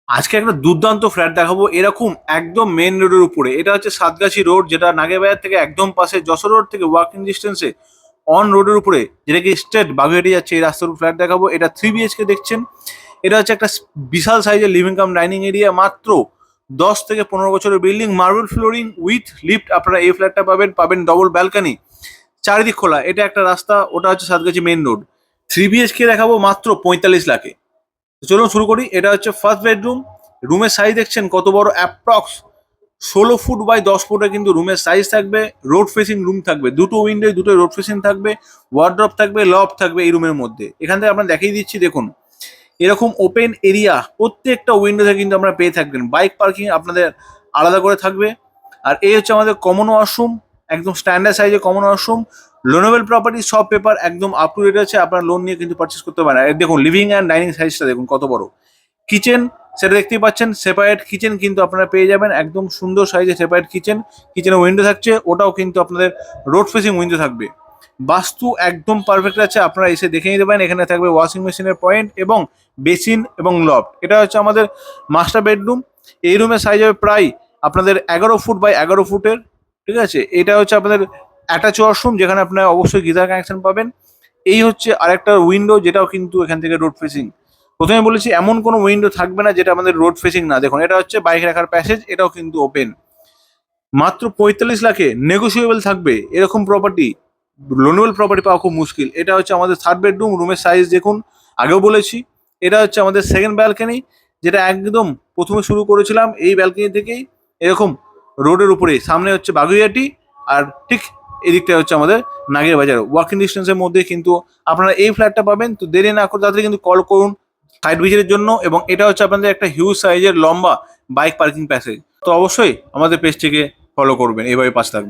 আজকে একটা দুর্দান্ত ফ্ল্যাট দেখাবো এরকম একদম মেন রোডের উপরে। এটা হচ্ছে সাতগাছি রোড, যেটা নাগেরবাজার থেকে একদম পাশে, যশোর রোড থেকে ওয়াকিং ডিস্টেন্সে অন রোডের উপরে, যেটা কি স্ট্রেট বাগুইআটি যাচ্ছে। এই রাস্তার ফ্ল্যাট দেখাবো। এটা 3 BHK দেখছেন। এটা হচ্ছে একটা বিশাল সাইজের লিভিং কাম ডাইনিং এরিয়া। মাত্র 10 থেকে 15 বছরের building, marble flooring with lift. আপনারা এই ফ্ল্যাটটা পাবেন ডবল ব্যালকানি, চারিদিক খোলা। এটা একটা রাস্তা, ওটা হচ্ছে সাতগাছি মেন রোড। 3 BHK দেখাবো মাত্র 45 লাখে। তো চলুন শুরু করি। এটা হচ্ছে ফার্স্ট বেডরুম। রুমের সাইজ দেখছেন কত বড়, অ্যাপ্রক্স 16 ফুট বাই 10 ফুটে কিন্তু রুমের সাইজ থাকবে। রোড ফেসিং রুম থাকবে, দুটো উইন্ডো, দুটো রোড ফেসিং থাকবে। ওয়ার্ড্রপ থাকবে, লফট থাকবে এই রুমের মধ্যে। এখান থেকে আপনার দেখিয়ে দিচ্ছি, দেখুন এরকম ওপেন এরিয়া প্রত্যেকটা উইন্ডোতে কিন্তু আপনারা পেয়ে থাকবেন। বাইক পার্কিং আপনাদের আলাদা করে থাকবে। আর এই হচ্ছে আমাদের কমন ওয়াশরুম, একদম স্ট্যান্ডার্ড সাইজে কমন ওয়াশরুম। লোনেবল প্রপার্টি, সব পেপার একদম আপ টু ডেট আছে। আপনার লোন নিয়ে কিন্তু পারচেস করতে পারেন। আর দেখুন লিভিং অ্যান্ড ডাইনিং সাইজটা দেখুন কত বড়। কিচেন সেটা দেখতেই পাচ্ছেন, সেপারেট কিচেন কিন্তু আপনারা পেয়ে যাবেন। একদম সুন্দর সাইজে সেপারেট কিচেন। কিচেনের উইন্ডো থাকছে, ওটাও কিন্তু আপনাদের রোড ফেসিং উইন্ডো থাকবে। বাস্তু একদম পারফেক্ট আছে, আপনারা এসে দেখে নিতে পারেন। এখানে থাকবে ওয়াশিং মেশিনের পয়েন্ট এবং বেসিন এবং লফট। এটা হচ্ছে আমাদের মাস্টার বেডরুম। এই রুমের সাইজ হবে প্রায় আপনাদের 11 ফুট বাই 11 ফুটের। ঠিক আছে, এটা হচ্ছে আপনাদের অ্যাটাচ ওয়াশরুম, যেখানে আপনারা অবশ্যই গিজার কানেকশন পাবেন। এই হচ্ছে আরেকটা উইন্ডো, যেটাও কিন্তু এখান থেকে রোড ফেসিং। প্রথমে বলেছি এমন কোনো উইন্ডো থাকবে না যেটা আমাদের রোড ফেসিং না। দেখুন এটা হচ্ছে বাইক রাখার প্যাসেজ, এটাও কিন্তু ওপেন। মাত্র 45 লাখে নেগোসিয়েবল থাকবে। এরকম প্রপার্টি, লোনেবল প্রপার্টি পাওয়া খুব মুশকিল। এটা হচ্ছে আমাদের থার্ড বেডরুম। রুমের সাইজ দেখুন, আগেও বলেছি। এটা হচ্ছে আমাদের সেকেন্ড ব্যালকনি, যেটা একদম প্রথমে শুরু করেছিলাম এই ব্যালকনি থেকেই। এরকম রোডের উপরে, সামনে হচ্ছে বাগুইআটি, আর ঠিক এদিকটা হচ্ছে আমাদের নাগের বাজার। ওয়াকিং ডিস্টেন্সের মধ্যে কিন্তু আপনারা এই ফ্ল্যাটটা পাবেন। তো দেরি না করে তাড়াতাড়ি কিন্তু কল করুন সাইট ভিজিটের জন্য। এবং এটা হচ্ছে আপনাদের একটা হিউজ সাইজের লম্বা বাইক পার্কিং প্যাসেজ। তো অবশ্যই আমাদের পেজটিকে ফলো করবেন, এইভাবে পাশে থাকবেন।